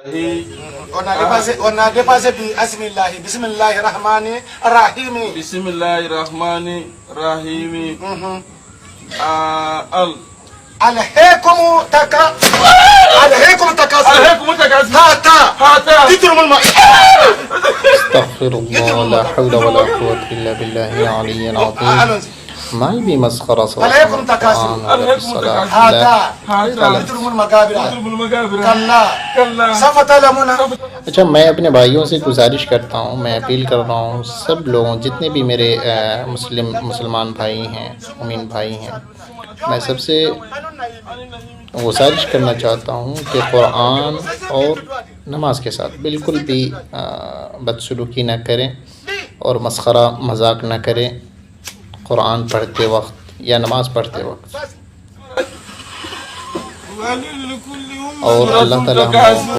On a dépassé Bismillahirrahmanirrahim. Bismillahirrahmanirrahim. ألهيكم تكاثر حتى تترموا الماء. استغفر الله لا حول ولا قوة إلا بالله العلي العظيم. माल भी मस्खरा सो عليكم تكاثر حتى تترموا المقابر كلا سوف تعلمون. अच्छा, मैं अपने भाइयों से गुजारिश करता हूँ, मैं अपील कर रहा हूँ सब लोगों, जितने भी मेरे मुसलमान भाई हैं, मुमीन भाई हैं, मैं सबसे गुजारिश करना चाहता हूँ कि क़ुरान और नमाज के साथ बिल्कुल भी बदसलूकी न करें और मस्खरा मजाक न करें क़ुरान पढ़ते वक्त या नमाज पढ़ते वक्त। और अल्लाह ताला